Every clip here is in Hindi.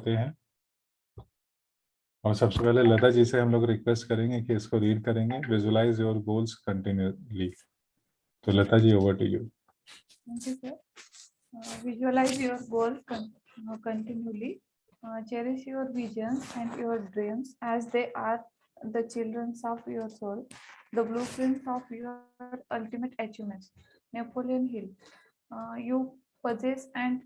करते हैं। और सबसे पहले लता जी से हम लोग रिक्वेस्ट करेंगे कि इसको रीड करेंगे, विजुलाइज योर गोल्स कंटिन्यूअली। तो Lata ji, over to you. Thank you, sir. Visualize your goals continually. Cherish your visions and your dreams as they are the children of your soul, the blueprints of your ultimate achievements. Napoleon Hill. You possess and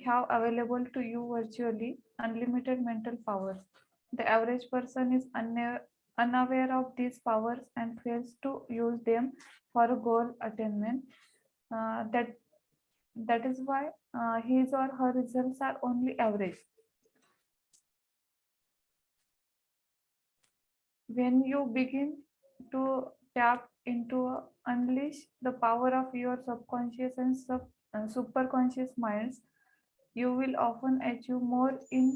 have available to you virtually unlimited mental powers. The average person is unaware of these powers and fails to use them for goal attainment. That is why his or her results are only average. When you begin to tap into unleash the power of your subconscious and superconscious minds, you will often achieve more in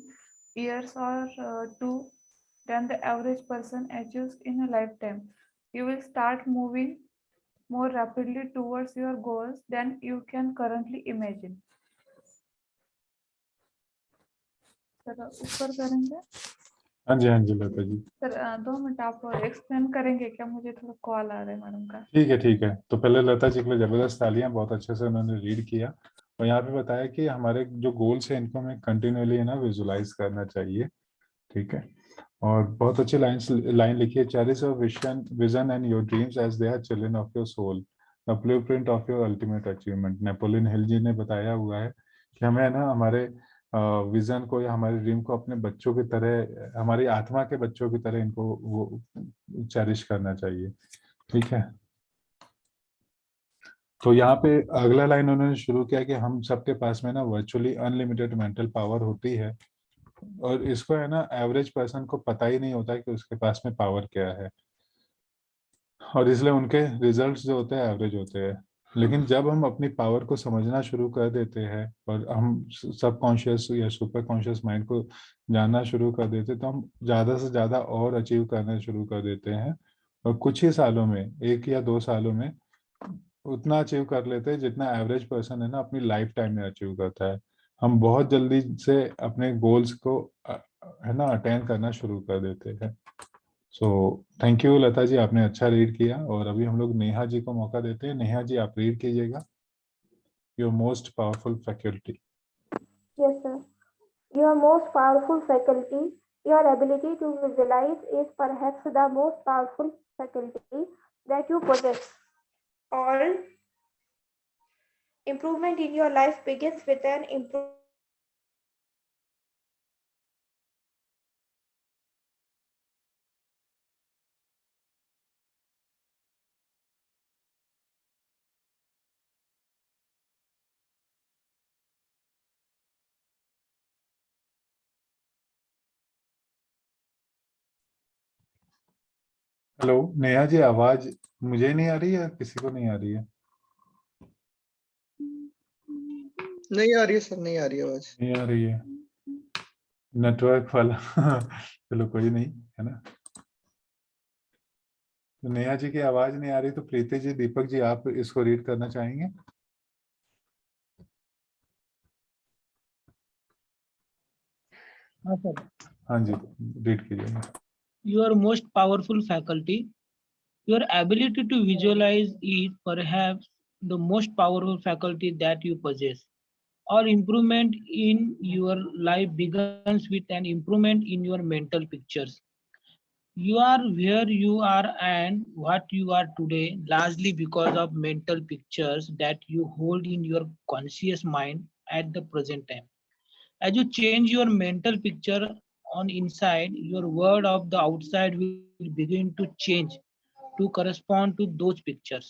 years or two than the average person achieves in a lifetime. You will start moving more rapidly towards your goals than you can currently imagine. Sir ऊपर करेंगे हाँ जी, हाँ जी लता जी। सर 2 मिनट आप एक्सप्लेन करेंगे क्या? मुझे थोड़ा कॉल आ रहा है मैडम का। ठीक है, ठीक है। तो पहले लता जी के लिए जबरदस्त तालियां, बहुत अच्छे से उन्होंने रीड किया। और यहाँ पे बताया कि हमारे जो गोल्स हैं इनको हमें कंटिन्यूअली है ना विजुलाइज करना चाहिए। ठीक है। और बहुत अच्छी लाइन लिखी है, cherish your vision vision and your dreams as they are children of your soul, the blueprint of your ultimate achievement. Napoleon Hill ji ने बताया हुआ है कि हमें है ना हमारे विजन को या हमारे ड्रीम को अपने बच्चों की तरह, हमारी आत्मा के बच्चों की तरह इनको वो चेरिश करना चाहिए। ठीक है। तो यहाँ पे अगला लाइन उन्होंने शुरू किया कि हम सबके पास में ना वर्चुअली अनलिमिटेड मेंटल पावर होती है, और इसको है ना एवरेज पर्सन को पता ही नहीं होता कि उसके पास में पावर क्या है, और इसलिए उनके रिजल्ट्स जो होते हैं एवरेज होते हैं। लेकिन जब हम अपनी पावर को समझना शुरू कर देते हैं और हम सब कॉन्शियस या सुपर कॉन्शियस माइंड को जानना शुरू कर देते हैं, तो हम ज़्यादा से ज़्यादा और अचीव करना शुरू कर देते हैं। और कुछ ही सालों में, 1 या 2 सालों में उतना अचीव कर लेते हैं जितना एवरेज पर्सन है ना अपनी लाइफ टाइम में अचीव करता है। हम बहुत जल्दी से अपने गोल्स को है ना अटेन करना शुरू कर देते हैं। So thank you Lata ji, आपने अच्छा रीड किया। और अभी हम लोग नेहा जी को मौका देते हैं। नेहा जी, आप रीड कीजिएगा your most powerful faculty. Yes, sir. Your most powerful faculty, your ability to visualize, is perhaps the most powerful faculty that you possess. All improvement in your life begins with an improvement. Hello Neha ji, आवाज मुझे नहीं आ रही है, किसी को नहीं आ रही है? नहीं आ रही है सर, नहीं आ रही आवाज। नहीं आ रही है, नेटवर्क वाला चलो कोई नहीं, है ना। तो नेहा जी की आवाज नहीं आ रही, तो प्रीति जी, दीपक जी, आप इसको रीड करना चाहेंगे? हाँ सर। हाँ जी, रीड कीजिए। Your most powerful faculty, your ability to visualize is perhaps the most powerful faculty that you possess. All improvement in your life begins with an improvement in your mental pictures. You are where you are and what you are today largely because of mental pictures that you hold in your conscious mind at the present time. As you change your mental picture on inside, your world of the outside will begin to change to correspond to those pictures.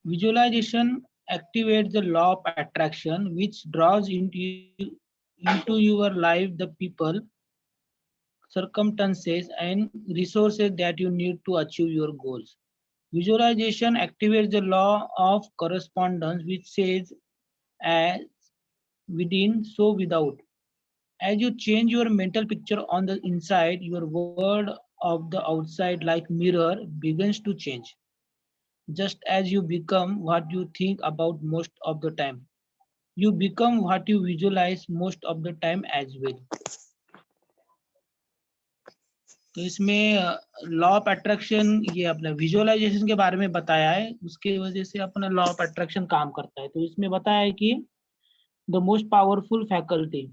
Visualization activates the law of attraction, which draws into your life the people, circumstances, and resources that you need to achieve your goals. Visualization activates the law of correspondence, which says, as within, so without. As you change your mental picture on the inside, your world of the outside, like mirror, begins to change. Just as you become what you think about most of the time. you become what you visualize most of the time as well. तो इसमें लॉ ऑफ अट्रैक्शन, ये अपना विजुअलाइजेशन के बारे में बताया है, उसके वजह से अपना लॉ ऑफ अट्रैक्शन काम करता है। तो इसमें बताया है कि द मोस्ट पावरफुल फैकल्टी,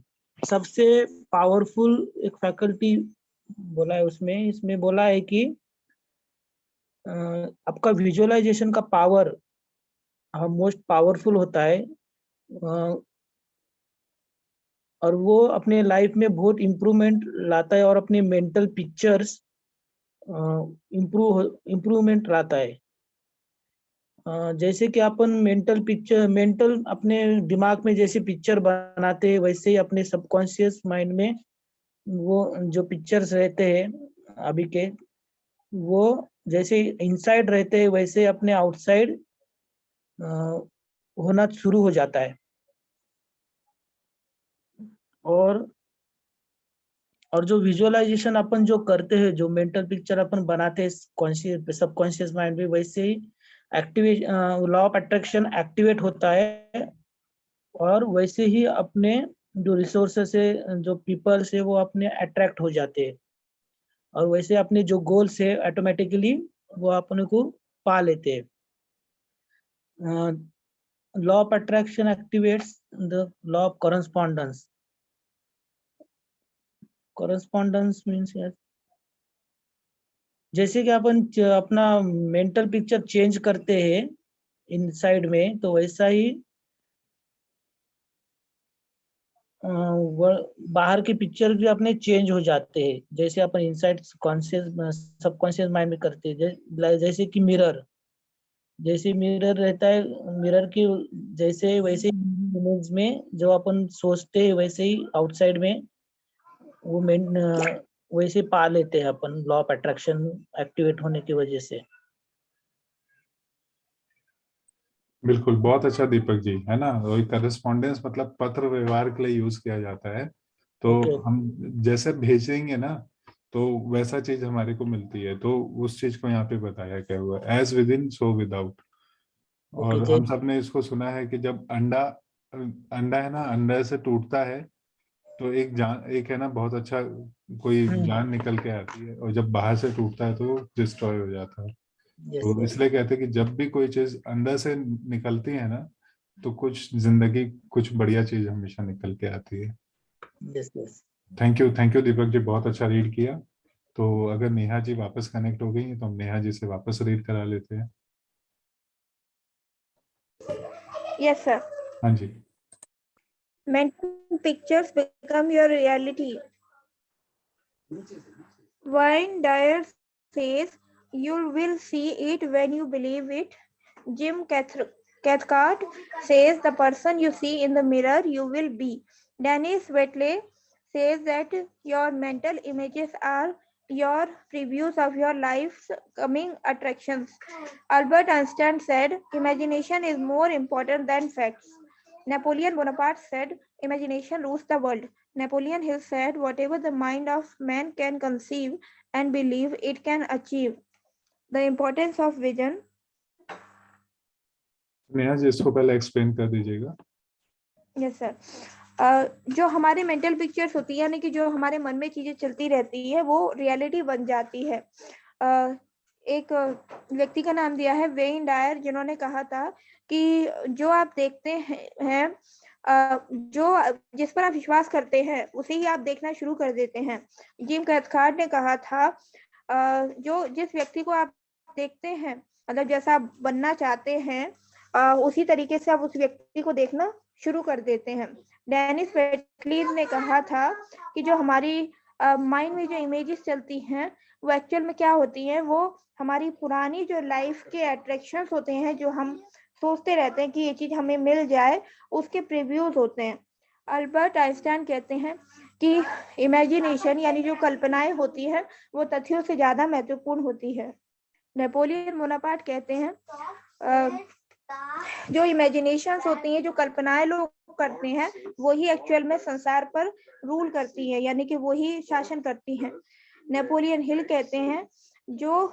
सबसे पावरफुल एक फैकल्टी बोला है उसमें, इसमें बोला है कि आपका विजुअलाइजेशन का पावर मोस्ट पावरफुल होता है, और वो अपने लाइफ में बहुत इम्प्रूवमेंट लाता है और अपने मेंटल पिक्चर्स इम्प्रूवमेंट लाता है। जैसे कि अपन मेंटल अपने दिमाग में जैसे पिक्चर बनाते हैं, वैसे ही अपने सबकॉन्शियस माइंड में वो जो पिक्चर्स रहते हैं अभी के, वो जैसे इनसाइड रहते हैं वैसे अपने आउटसाइड होना शुरू हो जाता है। और जो विजुअलाइजेशन अपन जो करते हैं, जो मेंटल पिक्चर अपन बनाते हैं कॉन्शियस सबकॉन्शियस माइंड में, वैसे ही activate law of attraction activate होता है, और वैसे ही अपने जो रिसोर्सेस है, जो पीपल्स है, वो अपने अट्रैक्ट हो जाते हैं, और वैसे अपने जो गोल्स है ऑटोमेटिकली वो अपने को पा लेते हैं। Law of attraction activates the law of correspondence. Correspondence means जैसे कि अपन अपना मेंटल पिक्चर चेंज करते हैं इनसाइड में, तो वैसा ही बाहर के पिक्चर भी अपने चेंज हो जाते हैं। जैसे अपन इनसाइड कॉन्शियस सबकॉन्शियस माइंड में करते हैं, जैसे कि मिरर, जैसे मिरर रहता है, मिरर की जैसे वैसे इमेज में जो अपन सोचते हैं वैसे ही आउटसाइड में वो वैसे पा लेते हैं अपन, लॉ ऑफ अट्रैक्शन एक्टिवेट होने की वजह से। बिल्कुल, बहुत अच्छा दीपक जी, है ना। वही करस्पॉन्डेंस मतलब पत्र व्यवहार के लिए यूज किया जाता है। तो Okay. हम जैसे भेजेंगे ना, तो वैसा चीज हमारे को मिलती है। तो उस चीज को यहाँ पे बताया गया हुआ है, as within so without. Okay, और हम सब ने इसको सुना है कि जब अंडा अंडा है ना, अंडा से टूटता है तो एक है ना बहुत अच्छा कोई जान निकल के आती है, और जब बाहर से टूटता है तो डिस्ट्रॉय हो जाता है। yes, तो इसलिए कहते हैं कि जब भी कोई चीज अंदर से निकलती है ना, तो कुछ जिंदगी कुछ बढ़िया चीज हमेशा निकल के आती है। yes. Thank you Deepak ji, बहुत अच्छा रीड किया। तो अगर नेहा जी वापस कनेक्ट हो गई हैं तो हम नेहा जी से वापस रीड करा लेते हैं। Yes, sir. हाँ जी। Mental pictures become your reality. Wayne Dyer says, "You will see it when you believe it." Jim Cathcart says, "The person you see in the mirror, you will be." Dennis Waitley says that your mental images are your previews of your life's coming attractions. Albert Einstein said, "Imagination is more important than facts." Napoleon Bonaparte said, "Imagination rules the world." Napoleon Hill said, "Whatever the mind of man can conceive and believe, it can achieve." The importance of vision. Neha ji इसको पहले एक्सप्लेन कर दीजिएगा। Yes sir. जो हमारे मेंटल पिक्चर्स होती है, यानी कि जो हमारे मन में चीजें चलती रहती है, वो रियलिटी बन जाती है। एक व्यक्ति का नाम दिया है वेन डायर, जिन्होंने कहा था कि जो आप देखते हैं, जो जिस पर आप विश्वास करते हैं उसे ही आप देखना शुरू कर देते हैं। जिम कैथकार्ट ने कहा था, जो जिस व्यक्ति को आप देखते हैं, मतलब जैसा आप बनना चाहते हैं, उसी तरीके से आप उस व्यक्ति को देखना शुरू कर देते हैं। डेनिस वेटली ने कहा था कि जो हमारी माइंड में जो इमेजेस चलती हैं, वो एक्चुअल में क्या होती हैं, वो हमारी पुरानी जो लाइफ के अट्रैक्शंस होते हैं, जो हम सोचते रहते हैं कि ये चीज हमें मिल जाए, उसके प्रीव्यूज होते हैं। अल्बर्ट आइंस्टाइन कहते हैं कि इमेजिनेशन यानी जो कल्पनाएं होती है, वो तथ्यों से ज्यादा महत्वपूर्ण होती है। नेपोलियन बोनापार्ट कहते हैं, जो इमेजिनेशंस होती हैं, जो कल्पनाएं लोग करते हैं, वही एक्चुअल में संसार पर रूल करती है, यानी कि वही शासन करती हैं। नेपोलियन हिल कहते हैं, जो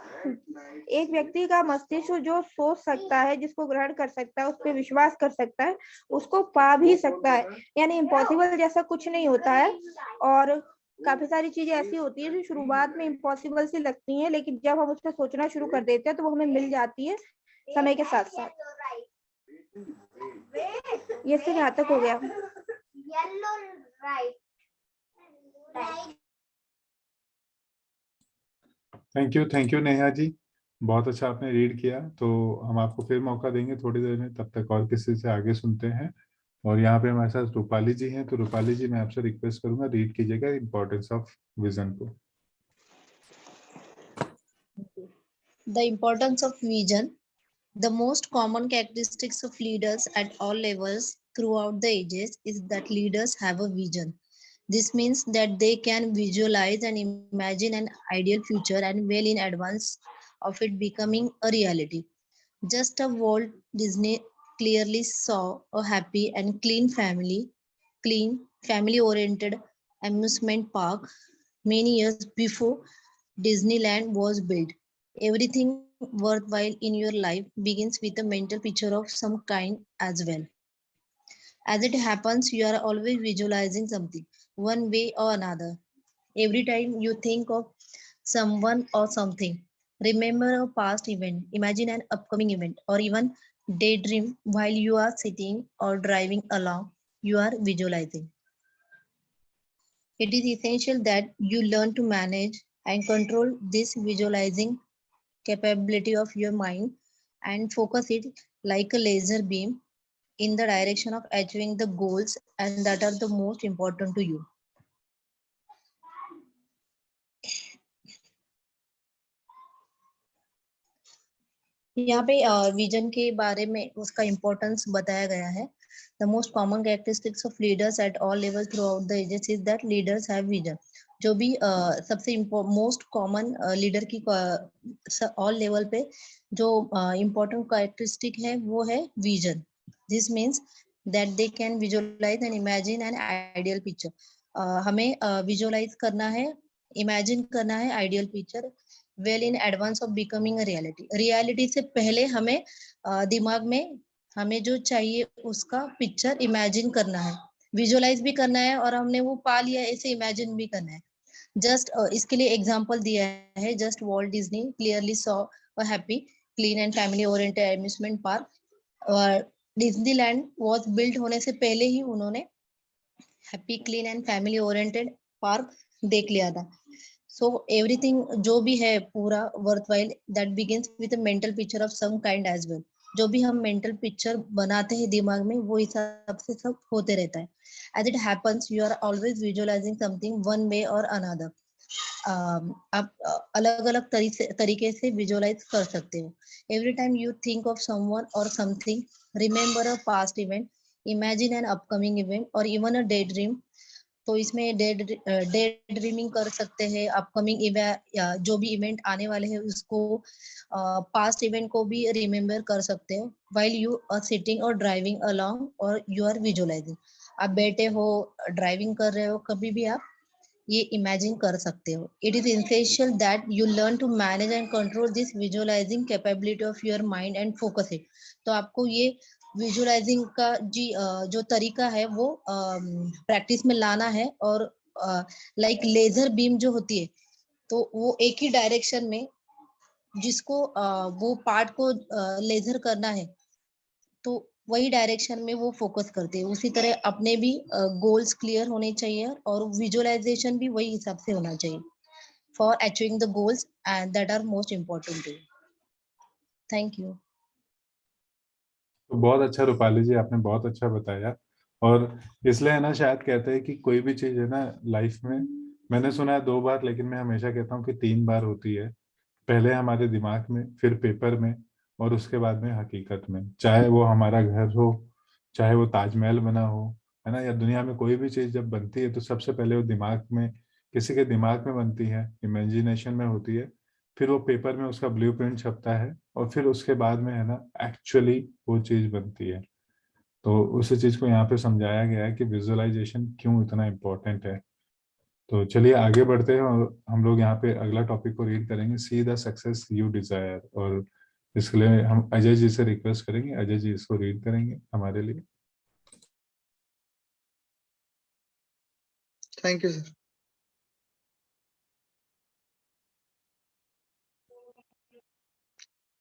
एक व्यक्ति का मस्तिष्क जो सोच सकता है, जिसको ग्रहण कर सकता है, उस पर विश्वास कर सकता है, उसको पा भी सकता है। यानी इम्पॉसिबल जैसा कुछ नहीं होता है। और काफी सारी चीजें ऐसी होती है जो शुरुआत में इम्पॉसिबल सी लगती हैं, लेकिन जब हम उस पर सोचना शुरू कर देते हैं तो वो हमें मिल जाती है समय के साथ साथ। ये सिर्फ यहाँ तक हो गया। थैंक यू नेहा जी, बहुत अच्छा आपने रीड किया। तो हम आपको फिर मौका देंगे थोड़ी देर में, तब तक और किसी से आगे सुनते हैं। और यहाँ पे हमारे साथ रूपाली जी हैं, तो रूपाली जी मैं आपसे रिक्वेस्ट करूंगा रीड कीजिएगा इम्पोर्टेंस ऑफ विजन को। The importance of vision. The most common characteristics of leaders at all levels throughout the ages is that leaders have a vision. This means that they can visualize and imagine an ideal future and well in advance of it becoming a reality. Just as Walt Disney clearly saw a happy and clean, family-oriented amusement park many years before Disneyland was built. Everything worthwhile in your life begins with a mental picture of some kind as well. As it happens, you are always visualizing something, one way or another. Every time you think of someone or something, remember a past event, imagine an upcoming event, or even daydream while you are sitting or driving along, you are visualizing. It is essential that you learn to manage and control this visualizing capability of your mind and focus it like a laser beam in the direction of achieving the goals and that are the most important to you. यहाँ पे विजन के बारे में उसका इम्पोर्टेंस बताया गया है. The most common characteristics of leaders at all levels throughout the ages is that leaders have vision. जो भी सबसे मोस्ट कॉमन लीडर की ऑल लेवल पे जो इम्पोर्टेंट कैरेक्टरिस्टिक है वो है vision. This means that they can visualize and imagine an ideal picture. हमें विजुअलाइज करना है, इमेजिन करना है ideal picture well in advance of becoming a reality. Reality से पहले हमें दिमाग में हमें जो चाहिए उसका पिक्चर इमेजिन करना है, विजुअलाइज भी करना है और हमने वो पा लिया ऐसे इमेजिन भी करना है. जस्ट इसके लिए एग्जांपल दिया है. Just Walt Disney clearly saw a happy clean and family oriented amusement park. और डिज्नीलैंड वाज बिल्ट होने से पहले ही उन्होंने happy clean and family oriented park देख लिया था. So everything जो भी है पूरा worthwhile that begins with a mental picture of some kind as well. जो भी हम mental picture बनाते हैं दिमाग में वो हिसाब से सब होते रहता है. As it happens, you are always visualizing something one way or another. आप अलग-अलग तरीके से visualize कर सकते हो. Every time you think of someone or something, remember a past event, imagine an upcoming event or even a daydream. तो इसमें डे ड्रीमिंग कर सकते हैं, अपकमिंग जो भी इवेंट आने वाले हैं उसको, पास्ट इवेंट को भी रिमेम्बर कर सकते हो व्हाइल यू आर सिटिंग और ड्राइविंग अलोंग और यू आर विजुअलाइजिंग. आप बैठे हो, ड्राइविंग कर रहे हो, कभी भी आप ये इमेजिन कर सकते हो. It is essential that you learn to manage and control this visualizing capability of your mind and focus it. तो आपको ये विजुअलाइजिंग का जो तरीका है वो प्रैक्टिस में लाना है. और लाइक लेजर बीम जो होती है तो वो एक ही डायरेक्शन में जिसको वो पार्ट को लेजर करना है तो वही डायरेक्शन में वो फोकस करते हैं. उसी तरह अपने भी गोल्स क्लियर होने चाहिए और विजुअलाइजेशन भी वही हिसाब से होना चाहिए for achieving the goals and that are most important to you. Thank you. तो बहुत अच्छा रूपाली जी, आपने बहुत अच्छा बताया। और इसलिए है ना, शायद कहते हैं कि कोई भी चीज है ना लाइफ में, मैंने सुना है 2 बार, लेकिन मैं हमेशा कहता हूँ कि 3 बार होती है. पहले हमारे दिमाग में, फिर पेपर में, और उसके बाद में हकीकत में. चाहे वो हमारा घर हो, चाहे वो ताजमहल बना हो, है ना, या दुनिया में कोई भी चीज जब बनती है तो सबसे पहले वो दिमाग में, किसी के दिमाग में बनती है, इमेजिनेशन में होती है, फिर वो पेपर में उसका ब्लूप्रिंट छपता है, और फिर उसके बाद में है ना एक्चुअली वो चीज बनती है. तो उसी चीज को यहाँ पे समझाया गया है कि विजुअलाइजेशन क्यों इतना इम्पोर्टेंट है. तो चलिए आगे बढ़ते हैं और हम लोग यहाँ पे अगला टॉपिक को रीड करेंगे, see the success you desire. और इसके लिए हम अजय जी से रिक्वेस्ट करेंगे, अजय जी इसको रीड करेंगे हमारे लिए। Thank you sir.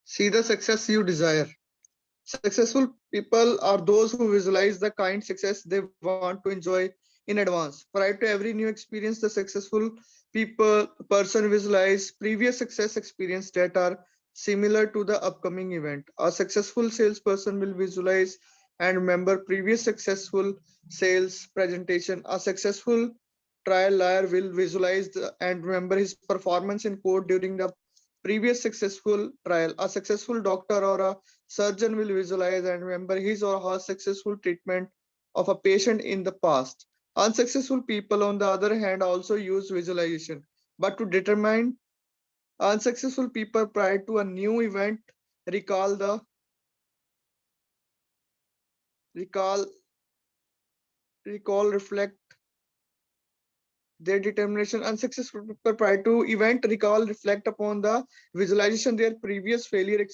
See the success you desire. Successful people are those who visualize the kind success they want to enjoy in advance. Prior to every new experience, the successful person visualize previous success experience that are similar to the upcoming event. A successful salesperson will visualize and remember previous successful sales presentation. A successful trial lawyer will visualize and remember his performance in court during the previous successful trial. A successful doctor or a surgeon will visualize and remember his or her successful treatment of a patient in the past. Unsuccessful people, on the other hand, also use visualization, but to determine unsuccessful people prior to a new event, recall, reflect their determination. Unsuccessful people prior to event, recall, reflect upon the visualization their previous failure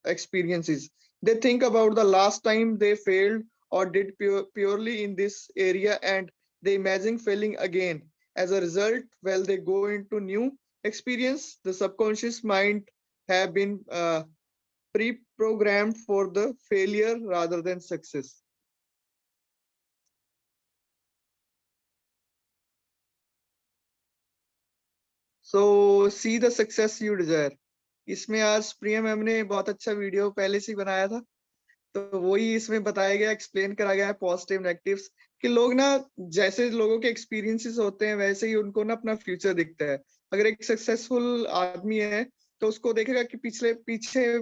experiences. They think about the last time they failed or did purely in this area, and they imagine failing again. As a result, while they go into new experience, the subconscious mind have been pre-programmed for the failure rather than success. So see the success you desire. इसमें आज प्रिया मैम ने बहुत अच्छा वीडियो पहले से ही बनाया था, तो वही इसमें बताया गया, एक्सप्लेन करा गया है पॉजिटिव नेगेटिव्स, कि लोग ना जैसे लोगों के एक्सपीरियंसेस होते हैं वैसे ही उनको ना अपना फ्यूचर दिखता है। अगर एक सक्सेसफुल आदमी है तो उसको देखेगा कि पीछे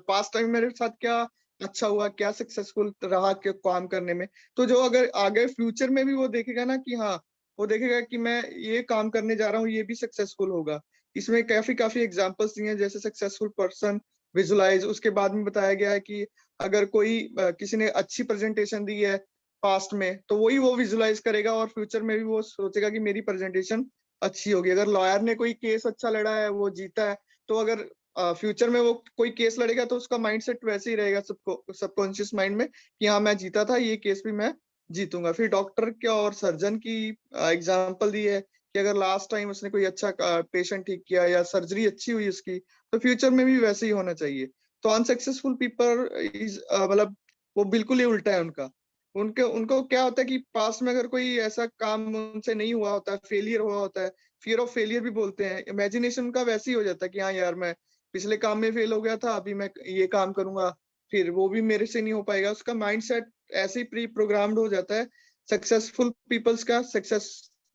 पास्ट टाइम मेरे साथ क्या अच्छा हुआ, क्या सक्सेसफुल रहा क्या काम करने में। तो जो अगर आगे फ्यूचर में भी वो देखेगा ना कि हाँ, वो देखेगा कि मैं ये काम करने जा रहा हूँ, ये भी सक्सेसफुल होगा। इसमें काफी एग्जांपल्स दिए हैं, जैसे सक्सेसफुल पर्सन विजुलाइज। उसके बाद में बताया गया है कि अगर कोई किसी ने अच्छी प्रेजेंटेशन दी है पास्ट में, तो वही वो विजुलाइज करेगा और फ्यूचर में भी वो सोचेगा कि मेरी प्रेजेंटेशन अच्छी होगी। अगर लॉयर ने कोई केस अच्छा लड़ा है, वो जीता है, तो अगर फ्यूचर में वो कोई केस लड़ेगा तो उसका माइंडसेट वैसे ही रहेगा, सबकॉन्शियस माइंड में, कि हाँ मैं जीता था, ये केस भी मैं जीतूंगा। फिर डॉक्टर क्या और सर्जन की एग्जाम्पल दी है कि अगर लास्ट टाइम उसने कोई अच्छा पेशेंट ठीक किया या सर्जरी अच्छी हुई उसकी, तो फ्यूचर में भी वैसे ही होना चाहिए। तो अनसक्सेसफुल पीपल इज मतलब वो बिल्कुल ही उल्टा है उनका। उनको क्या होता है कि पास्ट में अगर कोई ऐसा काम उनसे नहीं हुआ होता है, फेलियर हुआ होता है, फियर ऑफ फेलियर भी बोलते हैं, इमेजिनेशन उनका वैसे ही हो जाता है कि हाँ यार मैं पिछले काम में फेल हो गया था, अभी मैं ये काम करूंगा, फिर वो भी मेरे से नहीं हो पाएगा। उसका माइंडसेट ऐसे ही प्री प्रोग्राम्ड हो जाता है। सक्सेसफुल पीपल्स का सक्सेस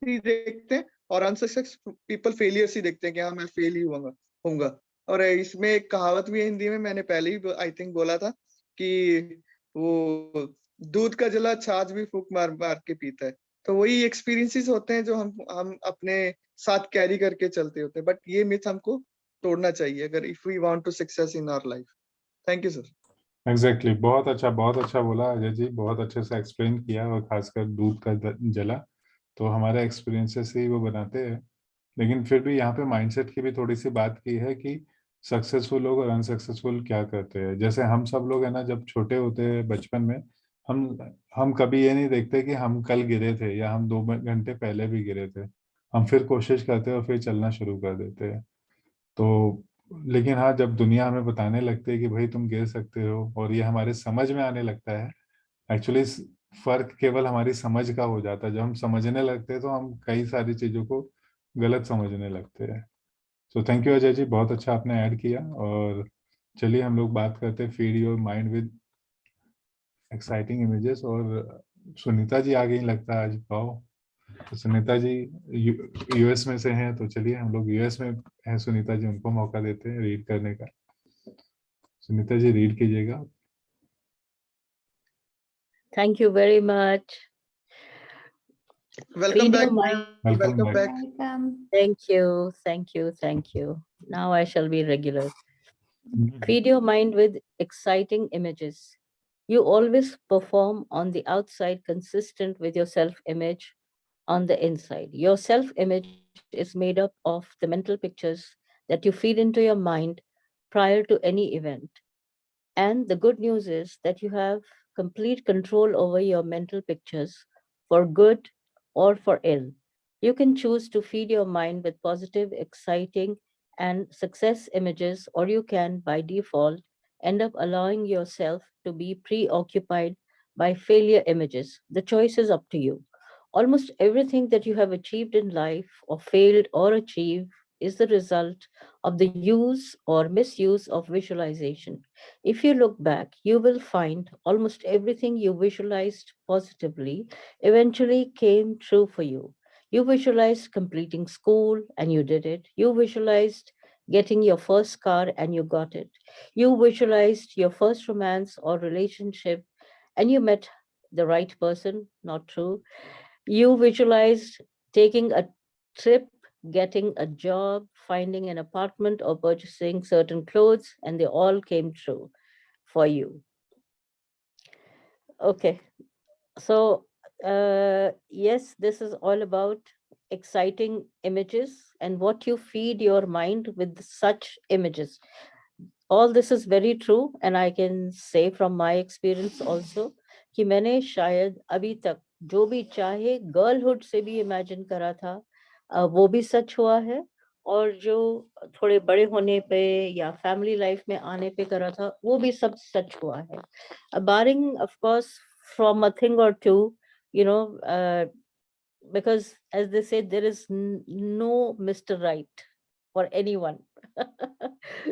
ही देखते हैं और अनसक्सेसफुल पीपल फेलियर्स ही देखते हैं कि हाँ मैं फेल ही होऊंगा। और इसमें एक कहावत भी है हिंदी में, मैंने पहले ही आई थिंक बोला था कि वो दूध का जला छाछ भी फूंक मार मार के पीता है। तो वही एक्सपीरियंसेस होते हैं जो हम अपने साथ कैरी करके चलते होते हैं। बट ये मिथ हमको तोड़ना चाहिए अगर if we want to success in our life. Thank you sir. Exactly बहुत अच्छा बोला अजय जी, बहुत अच्छे से एक्सप्लेन किया। और खासकर दूध का जला, तो हमारे एक्सपीरियंसेस से ही वो बनाते हैं। लेकिन फिर भी यहाँ पे माइंडसेट की भी थोड़ी सी बात की है कि सक्सेसफुल लोग और अनसक्सेसफुल क्या करते हैं। जैसे हम सब लोग है ना, जब छोटे होते हैं बचपन में, हम हम कभी ये नहीं देखते कि हम कल गिरे थे या हम 2 घंटे पहले भी गिरे थे। हम फिर कोशिश करते हैं और फिर चलना शुरू कर देते हैं। तो लेकिन हाँ, जब दुनिया हमें बताने लगती है कि भाई तुम गिर सकते हो, और ये हमारे समझ में आने लगता है, एक्चुअली फर्क केवल हमारी समझ का हो जाता है। जब हम समझने लगते हैं तो हम कई सारी चीजों को गलत समझने लगते हैं। So thank you Ajay ji, बहुत अच्छा आपने ऐड किया। और चलिए हम लोग बात करते हैं feed your mind with exciting images. और सुनीता जी आ गई लगता है आज, पाओ। तो सुनीता जी यूएस में से हैं, तो चलिए हम लोग यूएस में हैं सुनीता जी, उनको मौका देते हैं रीड करने का। सुनीता जी रीड कीजिएगा। Thank you very much. Welcome Feed back your mind. Welcome welcome back. Back. Welcome. Thank you. Now I shall be regular. Feed your mind with exciting images. You always perform on the outside consistent with your self-image. on the inside. Your self-image is made up of the mental pictures that you feed into your mind prior to any event. And the good news is that you have complete control over your mental pictures for good or for ill. You can choose to feed your mind with positive, exciting, and success images, or you can, by default, end up allowing yourself to be preoccupied by failure images. The choice is up to you. Almost everything that you have achieved in life, or failed or achieved, is the result of the use or misuse of visualization. If you look back, you will find almost everything you visualized positively eventually came true for you. You visualized completing school and you did it. You visualized getting your first car and you got it. You visualized your first romance or relationship and you met the right person, not true. You visualized taking a trip, getting a job, finding an apartment, or purchasing certain clothes, and they all came true for you. Okay, so yes, this is all about exciting images and what you feed your mind with such images. All this is very true, and I can say from my experience also कि मैंने शायद अभी तक जो भी चाहे गर्लहुड से भी इमेजिन करा था वो भी सच हुआ है, और जो थोड़े बड़े होने पे या फैमिली लाइफ में आने पे करा था वो भी सब सच हुआ है, barring of course from a thing or two, you know, because as they say, there is no Mr. Right for anyone.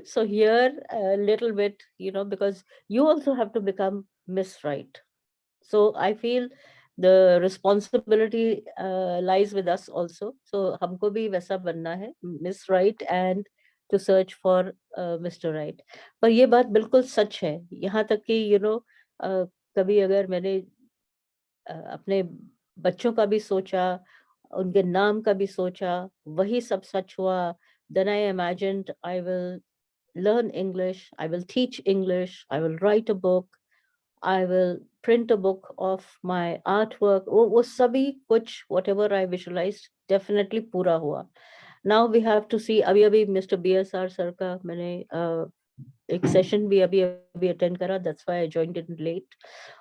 So here a little bit, you know, because you also have to become Miss Right. So I feel the responsibility lies with us also. So हमको भी वैसा बनना है, Miss Right, and to search for Mr. Right. पर ये बात बिल्कुल सच है, यहाँ तक कि you know, कभी अगर मैंने अपने बच्चों का भी सोचा, उनके नाम का भी सोचा, वही सब सच हुआ, then I imagined I will learn English, I will teach English, I will write a book, I will print a book of my artwork. वो सभी कुछ whatever I visualized definitely पूरा हुआ. Now we have to see, अभी Mr. BSR sir का मैंने एक सेशन भी अभी अटेंड करा, that's why I joined it let,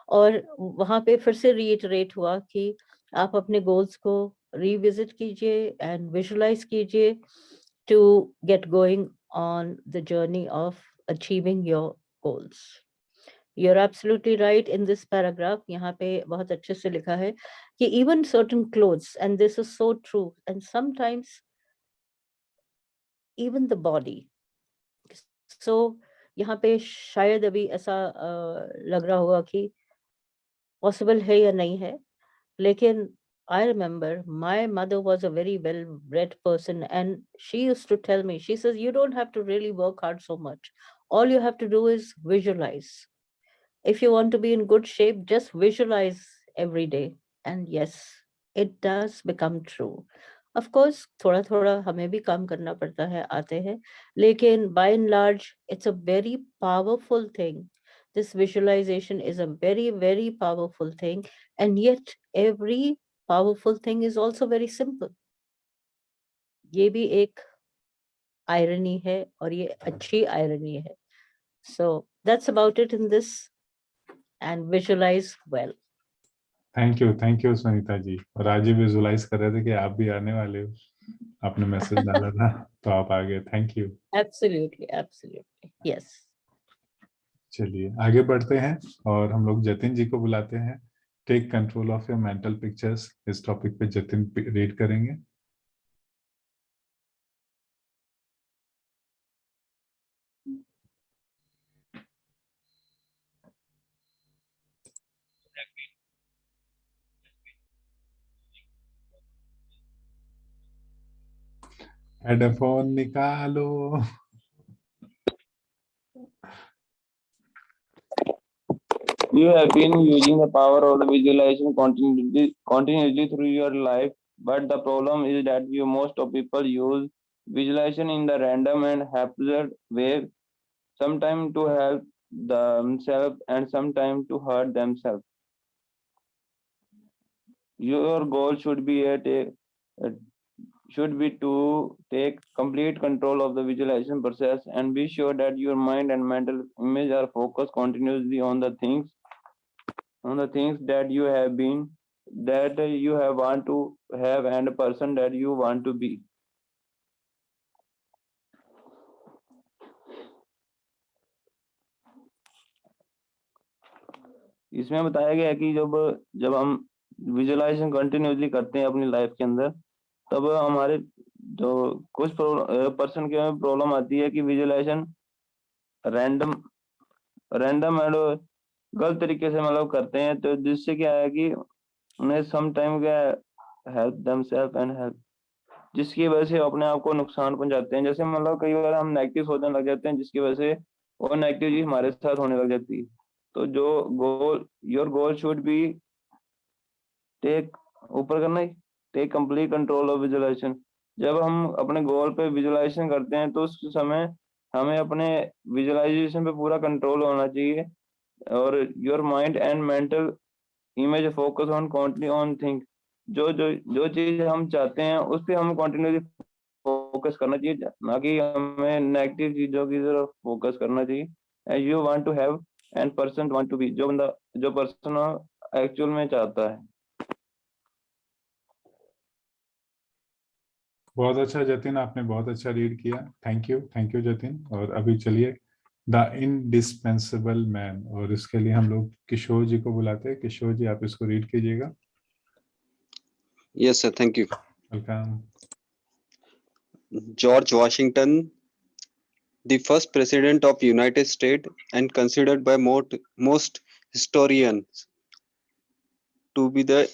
और वहां पे फिर से रीइटरेट हुआ कि आप अपने गोल्स को रिविजिट कीजिए एंड विजुलाइज कीजिए to get going on the journey of achieving your goals. You're absolutely right in this paragraph. यहाँ पे बहुत अच्छे से लिखा है कि even certain clothes, and this is so true, and sometimes even the body. So यहाँ पे शायद अभी ऐसा लग रहा होगा कि पॉसिबल है या नहीं है, लेकिन I remember my mother was a very well-read person, and she used to tell me, she says, you don't have to really work hard so much. All you have to do is visualize. If you want to be in good shape, just visualize every day. And yes, it does become true. Of course, थोड़ा थोड़ा हमें भी काम करना पड़ता है, आते हैं, लेकिन by and large, it's a very powerful thing. This visualization is a very, very powerful thing, and yet every powerful thing is also very simple. ये भी एक irony है, और ये अच्छी irony है. So that's about it in this, and visualize well. Thank you Sunita ji. और आज ही विजुलाइज कर रहे थे कि आप भी आने वाले हो, आपने मैसेज डाला था तो आप आ गए. Thank you. Absolutely, absolutely, yes. चलिए आगे बढ़ते हैं और हम लोग जतिन जी को बुलाते हैं. Take control of your mental pictures, इस टॉपिक पे जतिन रीड करेंगे. हेडफोन निकालो. You have been using the power of the visualization continuously through your life, but the problem is that most of people use visualization in the random and haphazard way, sometimes to help themselves and sometimes to hurt themselves. your goal should be to take complete control of the visualization process and be sure that your mind and mental image are focused continuously on the things that you want to have and a person that you want to be. इसमें बताया गया है कि जब हम विजुअलाइजेशन कंटिन्यूसली करते हैं अपनी लाइफ के अंदर, तब हमारे जो कुछ पर्सन के प्रॉब्लम आती है कि विजुअलाइजेशन रैंडम एंड गलत तरीके से मतलब करते हैं, तो जिससे क्या है कि उन्हें सम टाइम क्या हेल्प देमसेल्फ एंड हेल्प, जिसकी वजह से अपने आप को नुकसान पहुंचाते हैं। जैसे मतलब कई बार हम नेगेटिव सोचने लग जाते हैं, जिसकी वजह से वो नेगेटिव चीज हमारे साथ होने लग जाती है। तो your goal should be take ऊपर करना ही take complete control of visualisation. जब हम अपने गोल पे विजुअलाइजेशन करते हैं तो उस समय हमें अपने विजुअलाइजेशन पे पूरा कंट्रोल होना चाहिए, और your mind and mental image focus on continue on think, जो चीज हम चाहते हैं उस पर हमें कॉन्टिन्यूसली फोकस करना चाहिए, ना कि हमें नेगेटिव चीजों की तरफ फोकस करना चाहिए। And you want to have and person want to be, जो पर्सन एक्चुअल में चाहता है। बहुत अच्छा जतिन, आपने बहुत अच्छा रीड किया। Thank you Jatin. और अभी चलिए द इनडिस्पेंसिबल मैन, और इसके लिए हम लोग किशोर जी को बुलाते हैं। किशोर जी, आप इसको रीड कीजिएगा। Yes, sir. Thank you. Welcome. George Washington, the first president of United States and considered by most historians to be the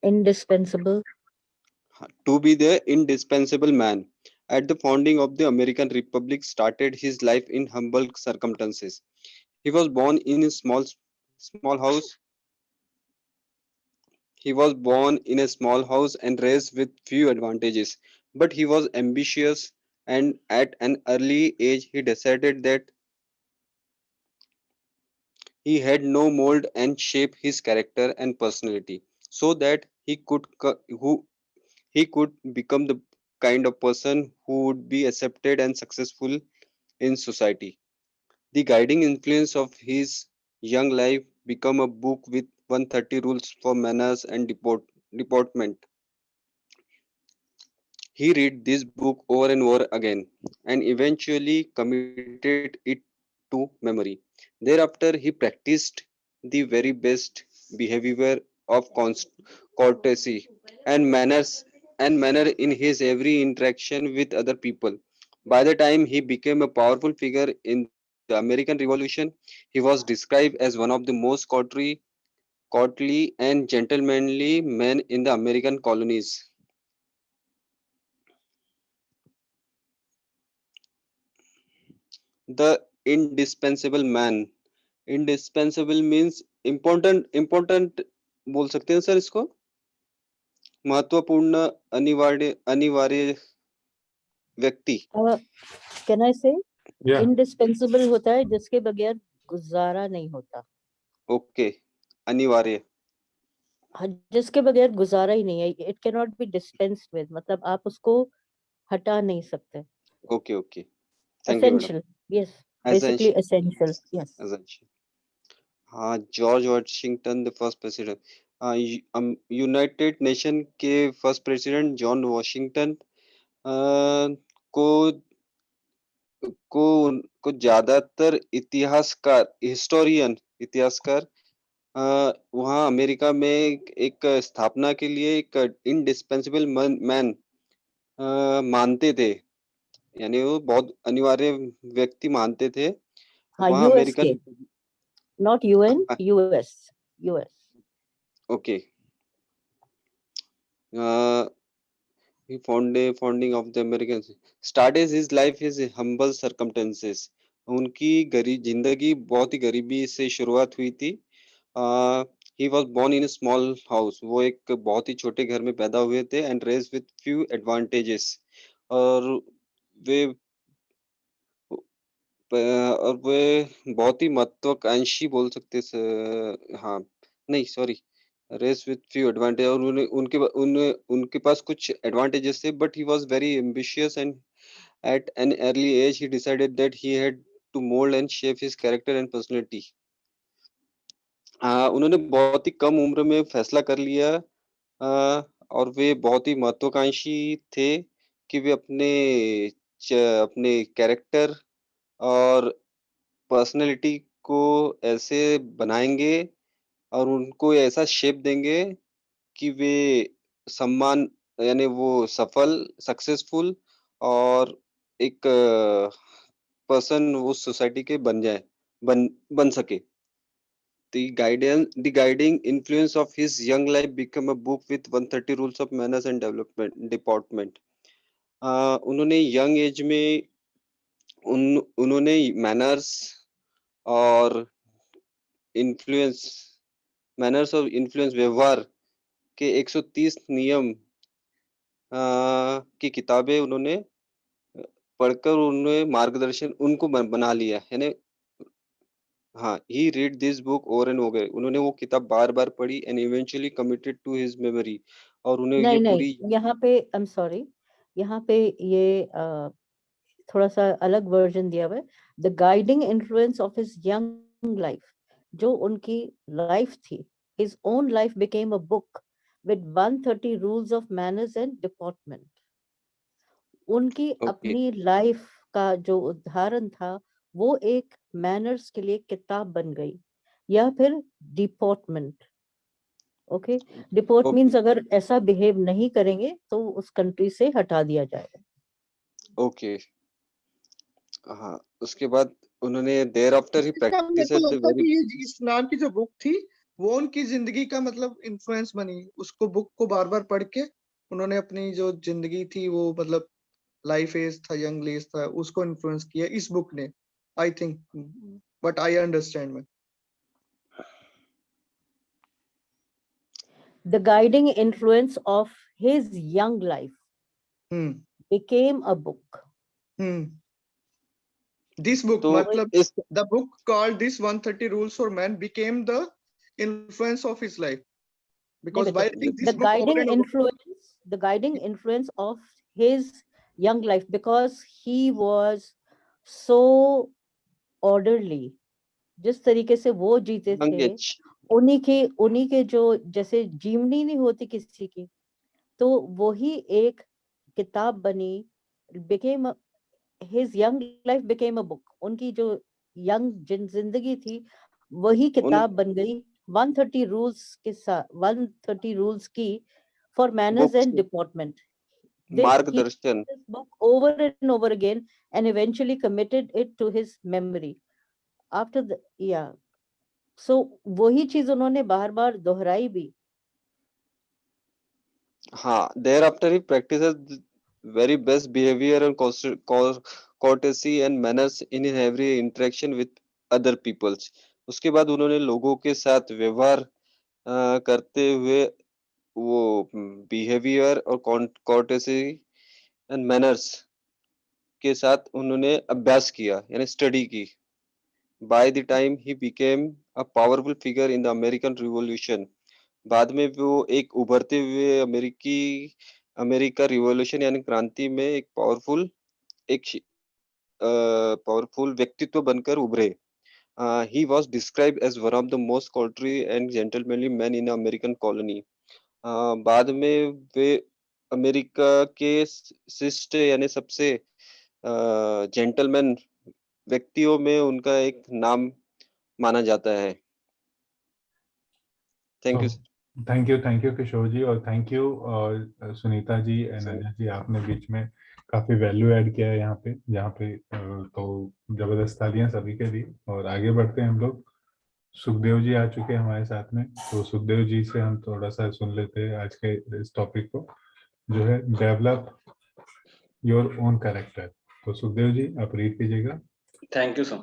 Indispensable. indispensable man. At the founding of the American Republic, started his life in humble circumstances. He was born in a small house. He was born in a small house and raised with few advantages, but he was ambitious, and at an early age he decided that he had no mold and shape his character and personality so that he could become the kind of person who would be accepted and successful in society. The guiding influence of his young life became a book with 130 rules for manners and deportment. He read this book over and over again and eventually committed it to memory. Thereafter, he practiced the very best behavior of courtesy and manner in his every interaction with other people. By the time he became a powerful figure in the American Revolution, he was described as one of the most courtly and gentlemanly men in the American colonies. The indispensable man. Indispensable means important बोल सकते हैं सर इसको, महत्वपूर्ण, अनिवार्य व्यक्ति। Can I say? Yeah. Indispensable होता है जिसके बगैर गुजारा नहीं होता। ओके, अनिवार्य, जिसके बगैर गुजारा ही नहीं है। It cannot be dispensed with, मतलब आप उसको हटा नहीं सकते। Okay okay, thank you madam. Essential, yes, basically essential, yes. Essential. हाँ, George Washington the first president, United nation के फर्स्ट प्रेसिडेंट जॉन वॉशिंगटन को ज्यादातर इतिहासकार वहाँ अमेरिका में एक स्थापना के लिए एक इंडिस्पेंसिबल मैन मानते थे, यानी वो बहुत अनिवार्य व्यक्ति मानते थे। हाँ, वहाँ US अमेरिकन, के, not UN, US. Okay. founding of the American started his life is humble circumstances. उनकी जिंदगी बहुत ही गरीबी से शुरुआत हुई थी। he was born in a small house. वो एक बहुत ही छोटे घर में पैदा हुए थे and raised with few advantages. और वे और वे बहुत ही महत्वाकांक्षी बोल सकते हाँ नहीं sorry race with few advantage, और उनके पास कुछ एडवांटेजेस थे, but he was very ambitious and at an early age he decided that he had to mould and shape his character and personality. उन्होंने बहुत ही कम उम्र में फैसला कर लिया, और वे बहुत ही महत्वाकांक्षी थे कि वे अपने कैरेक्टर और पर्सनैलिटी को ऐसे बनाएंगे और उनको ऐसा शेप देंगे कि वे सम्मान यानी वो सफल सक्सेसफुल और एक पर्सन उस सोसाइटी के बन सके। The guiding influence of his young life became a book with 130 rules of manners and deportment. उन्होंने यंग एज में उन्होंने मैनर्स और इन्फ्लुएंस व्यवहार के 130 नियम की किताबें उन्होंने पढ़कर उन्होंने मार्गदर्शन उनको बना लिया, यानी हाँ he read this book over and over. उन्होंने वो किताब बार बार पढ़ी and eventually committed to his memory, और उन्हें ये नहीं पूरी यहाँ पे आई एम सॉरी, यहाँ पे ये थोड़ा सा अलग वर्जन दिया हुआ है। The guiding influence of his young life, जो उनकी लाइफ थी, his own life became a book with 130 rules of manners and department. उनकी अपनी लाइफ का जो उदाहरण था वो एक मैनर्स के लिए किताब बन गई, या फिर डिपोर्टमेंट। ओके, डिपोर्ट मीन्स अगर ऐसा बिहेव नहीं करेंगे तो उस कंट्री से हटा दिया जाएगा। ओके हाँ, उसके बाद उन्होंने देयर आफ्टर ही इसका मेरे को प्रैक्टिस लगता है कि ये इस नाम की जो बुक थी वो उनकी जिंदगी का मतलब इन्फ्लुएंस बनी। उसको बुक को बार बार पढ़ के उन्होंने अपनी जो जिंदगी थी वो मतलब लाइफ एज था, यंग एज था, उसको इन्फ्लुएंस किया इस बुक ने, I think, but I understand में। The guiding influence of his young life became a book. This book, तो मतलब the book called this 130 rules for man became the influence of his life, because by reading this book over and over, the guiding influence of his young life, because he was so orderly, जिस तरीके से वो जीते थे, उन्हीं के जो जैसे जीवनी नहीं होती किसी की, तो वही एक किताब बनी, became his young life became a book. उनकी जो यंग जिंदगी थी वही किताब बन गई 130 रूल्स के साथ, 130 रूल्स की for manners and deportment. मार्गदर्शन This book over and over again and eventually committed it to his memory. After the so वही चीज उन्होंने बार बार दोहराई भी। हाँ, thereafter he practices very best behavior and courtesy and manners in every interaction with other peoples. उसके बाद उन्होंने लोगों के साथ व्यवहार करते हुए वो बिहेवियर और courtesy and manners के साथ उन्होंने अभ्यास किया, यानी स्टडी की। By the time he became a powerful figure in the American Revolution, बाद में वो एक उभरते हुए अमेरिका रिवॉल्यूशन यानी क्रांति में एक पावरफुल व्यक्तित्व बनकर उभरे। He was described as one of the most courtly and gentlemanly men in American colony. बाद में वे अमेरिका के शिष्ट यानी सबसे जेंटलमैन व्यक्तियों में उनका एक नाम माना जाता है। Thank you. Thank you Kishore ji, और thank you Sunita ji and Ajay ji, आपने बीच में काफी वैल्यू ऐड किया है यहाँ पे, जहाँ पे तो जबरदस्त तालियां सभी के लिए। और आगे बढ़ते हैं हम लोग। सुखदेव जी आ चुके हैं हमारे साथ में, तो सुखदेव जी से हम थोड़ा सा सुन लेते हैं आज के इस टॉपिक को, जो है डेवलप योर ओन कैरेक्टर। तो सुखदेव जी आप रीड कीजिएगा। Thank you sir.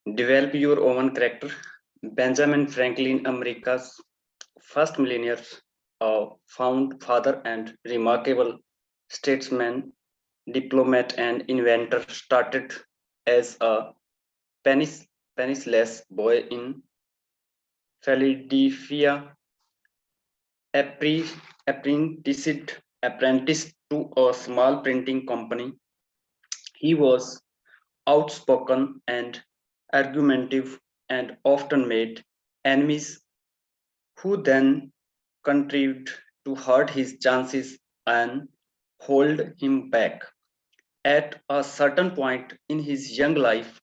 Develop your own character. Benjamin Franklin, America's first millionaire, found father and remarkable statesman, diplomat, and inventor, started as a penniless boy in Philadelphia, apprenticed to a small printing company. He was outspoken and argumentative and often made enemies who then contrived to hurt his chances and hold him back. At a certain point in his young life,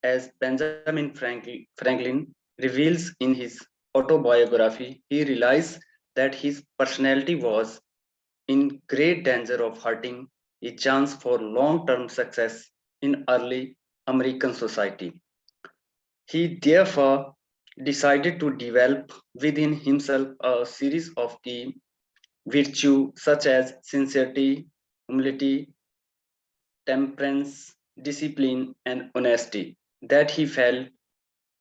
as Benjamin Franklin reveals in his autobiography, he realized that his personality was in great danger of hurting a chance for long-term success in early American society. He therefore decided to develop within himself a series of key virtues such as sincerity, humility, temperance, discipline, and honesty that he felt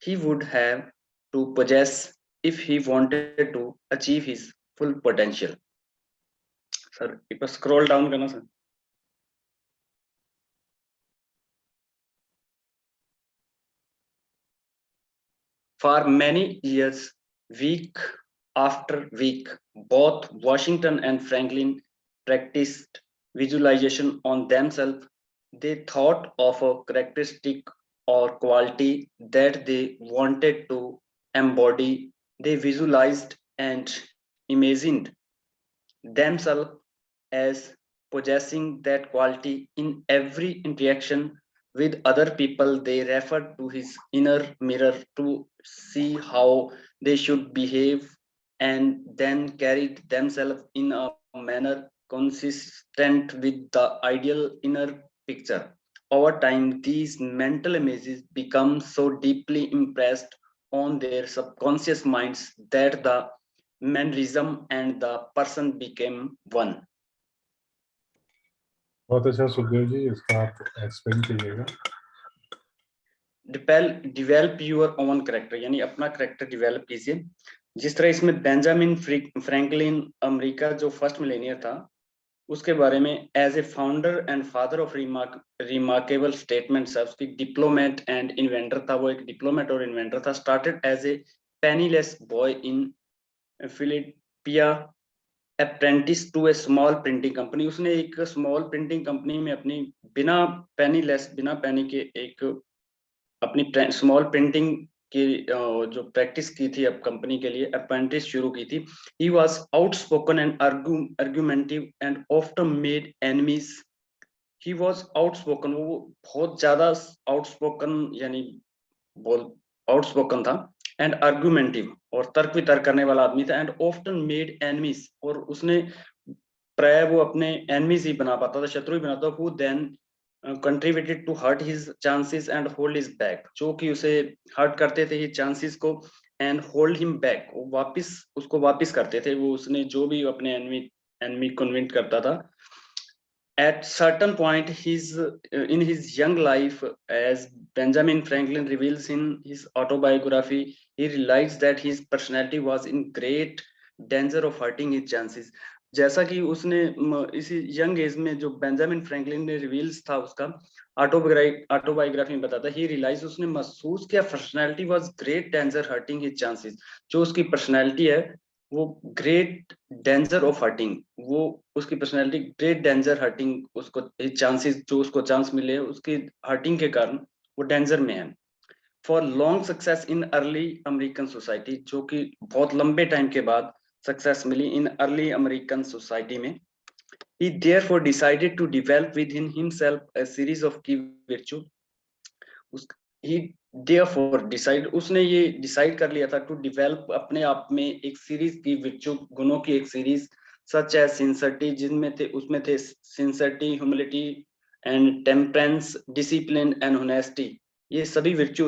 he would have to possess if he wanted to achieve his full potential. Sir, एक बार scroll down करना sir. For many years, week after week, both Washington and Franklin practiced visualization on themselves. They thought of a characteristic or quality that they wanted to embody. They visualized and imagined themselves as possessing that quality in every interaction with other people. They referred to his inner mirror to see how they should behave and then carried themselves in a manner consistent with the ideal inner picture. Over time, these mental images become so deeply impressed on their subconscious minds that the mannerism and the person became one. बहुत अच्छा सुखदेव जी, इसका आप एक्सप्लेन कीजिएगा. डेवलप योर ओन करेक्टर, यानी अपना करेक्टर डेवलप कीजिए. जिस तरह इसमें बेंजामिन फ्रैंकलिन अमेरिका जो फर्स्ट मिलेनियर था उसके बारे में as a founder and father of remarkable statements है. उसकी डिप्लोमेट एंड इन्वेंटर था, वो एक डिप्लोमेट और इन्वेंटर था. Started as a penniless boy in Philadelphia, apprentice to a small printing company. उसने एक स्मॉल प्रिंटिंग कंपनी में अपनी बिना पेनी के एक अपनी स्मॉल प्रिंटिंग की जो प्रैक्टिस की थी अब कंपनी के लिए अप्रेंटिस शुरू की थी. He was outspoken and argumentative and often made enemies. He was outspoken, वो बहुत ज्यादा आउटस्पोकन यानी आउटस्पोकन था, एंड आर्गुमेंटिव और तर्क वितर्क करने वाला आदमी था, एंड ऑफ्टन मेड एनिमीज और उसने प्राय वो अपने एनिमीज ही बना पाता था, शत्रु ही बनाता था. Who then contributed to hurt his chances and hold his back, जो कि उसे हर्ट करते थे हिज चांसेस को एंड होल्ड हिम बैक, वो उसको वापस करते थे. वो उसने जो भी अपने एनिमी कन्विंस करता था. At certain point in his young life, as Benjamin Franklin reveals in his autobiography, he realized that his personality was in great danger of hurting his chances. जैसा कि उसने इसी यंग एज में जो बेंजामिन फ्रैंकलिन ने रिवील्स था उसका ऑटोबायोग्राफी में बताता, ही रियलाइज उसने महसूस किया personality was great danger hurting his chances. जो उसकी पर्सनैलिटी है वो ग्रेट डेंजर ऑफ हर्टिंग, वो उसकी पर्सनैलिटी ग्रेट डेंजर हर्टिंग, उसको चांसेस जो उसको चांस मिले उसकी हर्टिंग के कारण वो डेंजर में है. For long success in early American society, जो कि बहुत लंबे टाइम के बाद सक्सेस मिली इन अर्ली अमेरिकन सोसाइटी में. he therefore decided to develop within himself a series of key virtues. he therefore decide, उसने ये डिसाइड कर लिया था टू डेवलप अपने आप में एक सीरीज की virtue, गुणों की एक सीरीज, सच एज सिंसियरिटी, जिनमें थे उसमें थे sincerity, humility and temperance, discipline and honesty. ये सभी virtue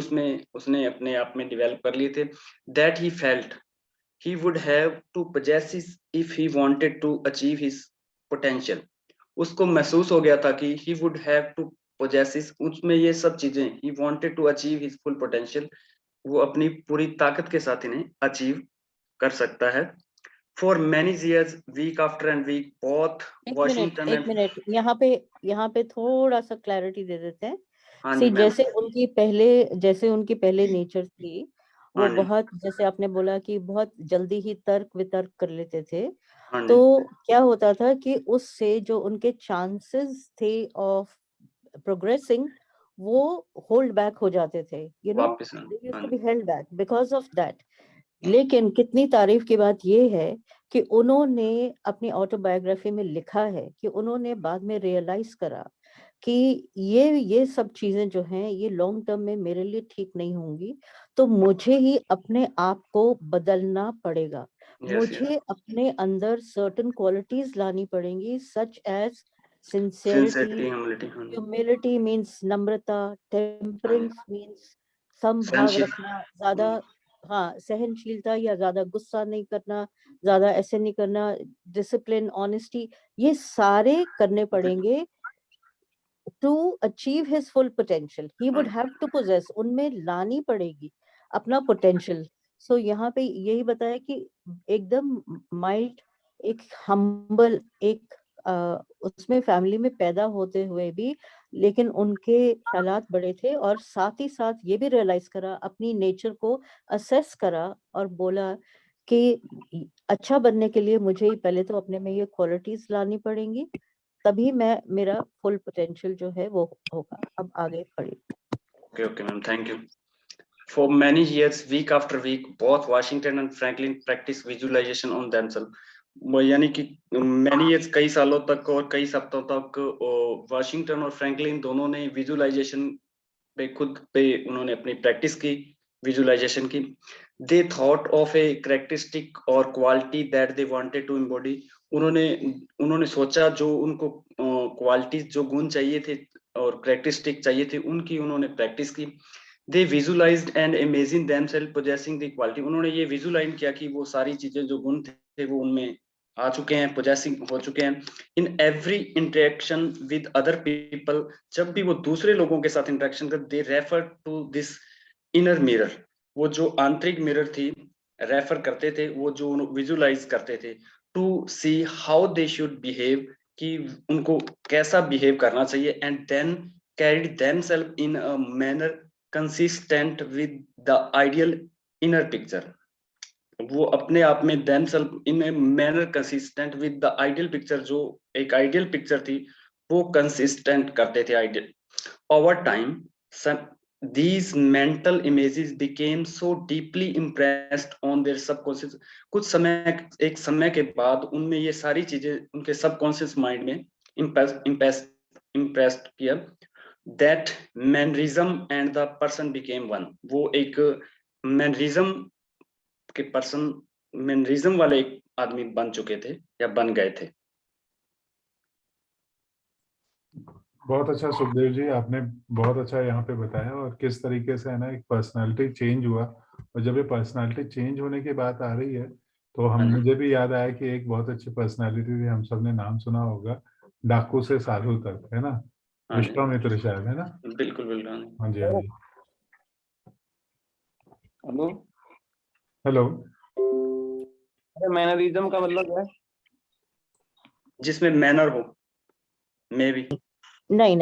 उसने अपने आप में डेवलप कर लिए थे. That he felt he would have to possess if he wanted to achieve his potential. उसको महसूस हो गया था कि he would have to possess, उसमें ये सब चीजें, he wanted to achieve his full potential, वो अपनी पूरी ताकत के साथ इन्हें अचीव कर सकता है. For many years, week after and week, both Washington एक मिनट यहाँ पे थोड़ा सा क्लैरिटी दे देते हैं. हाँ सी जी मैम। जैसे उनकी पहले नेचर थी, वो हाँ जी। बहुत, जैसे आपने बोला कि बहुत जल्दी ही तर्क वितर्क कर लेते थे, हाँ जी। तो क्या होता था कि उससे जो उनके चांसेस थे ऑफ प्रोग्रेसिंग, वो होल्ड बैक हो जाते थे, वापस दे यूज्ड हाँ टू जी। Be held back because of that. लेकिन कितनी तारीफ की बात ये है कि उन्होंने अपनी ऑटोबायोग्राफी में लिखा है कि उन्होंने बाद में रियलाइज करा कि ये सब चीजें जो हैं ये लॉन्ग टर्म में मेरे लिए ठीक नहीं होंगी, तो मुझे ही अपने आप को बदलना पड़ेगा, यस यस। मुझे अपने अंदर सर्टेन क्वालिटीज लानी पड़ेंगी, such as sincerity, sincerity, humility. हाँ जी। ह्यूमिलिटी मीन्स नम्रता, हाँ जी। टेम्परेंस मीन्स समभाव सहनशील। रखना, ज्यादा, हाँ, सहनशीलता, या ज्यादा गुस्सा नहीं करना, ज्यादा ऐसे नहीं करना, डिसिप्लिन, ऑनेस्टी, ये सारे करने पड़ेंगे to achieve his full potential. He would have to possess, उनमें लानी पड़ेगी अपना पोटेंशियल। सो यहाँ पे यही बताया कि एकदम माइल्ड, एक हम्बल, एक उसमें फैमिली में पैदा होते हुए भी, लेकिन उनके ख्यालात बड़े थे, और साथ ही साथ ये भी रियलाइज करा, अपनी नेचर को असेस करा, और बोला कि अच्छा बनने के लिए मुझे पहले तो अपने में ये क्वालिटीज लानी पड़ेंगी, तभी मैं, मेरा फुल पोटेंशियल जो है वो होगा। अब आगे बढ़िए। Okay, okay, ma'am. Thank you. For many years, week after week, both Washington and Franklin practiced visualization on themselves. यानी कि many years, कई सालों तक और कई सप्ताहों तक वाशिंगटन और फ्रैंकलिन दोनों ने विजुअलाइजेशन पे खुद पे उन्होंने अपनी प्रैक्टिस की, विजुअलाइजेशन की। They thought of a characteristic और quality that they wanted to embody. उन्होंने सोचा जो उनको क्वालिटीज, जो गुण चाहिए थे और कैरेक्टरिस्टिक चाहिए थे, उनकी उन्होंने प्रैक्टिस की। They visualised and imagine themselves possessing the quality. उन्होंने ये विजुअलाइज किया कि वो सारी चीजें, जो गुण थे, वो उनमें आ चुके हैं, पोजेसिंग हो चुके हैं। In every interaction with other people, जब भी वो दूसरे लोगों के साथ इंटरेक्शन कर, they refer to this inner mirror. वो जो आंतरिक मिरर थी, रेफर करते थे, वो जो विजुअलाइज करते थे, to see how they should behave, कि उनको कैसा बिहेव करना चाहिए, and then carried themselves in a manner consistent with the ideal inner picture. वो अपने आप में themselves in a manner consistent with the ideal picture, जो एक आइडियल पिक्चर थी, वो कंसिस्टेंट करते थे ideal. Over time these mental images became so deeply impressed on their subconscious। कुछ समय, एक समय के बाद उनमें ये सारी चीजें उनके सबकॉन्शियस माइंड में इम्प्रेस्ड किया। that mannerism and the person became one। वो एक मैनरिज्म के पर्सन, मैनरिज्म वाले एक आदमी बन चुके थे या बन गए थे। बहुत अच्छा सुखदेव जी, आपने बहुत अच्छा यहाँ पे बताया, और किस तरीके से है ना एक पर्सनालिटी चेंज हुआ। और जब ये पर्सनालिटी चेंज होने की बात आ रही है, तो हाँ जी। मुझे भी याद आया कि एक बहुत अच्छी पर्सनालिटी थी, हम सबने नाम सुना होगा, डाकू से साधु तक, है ना, हाँ जी। विश्वामित्र शायद, है ना। बिल्कुल बिल्कुल। हाँ जी, हाँ जी। हेलो। हेलो। अरे मैनरिज्म का मतलब क्या है? जिसमें मैनर हो, मे बी। नहीं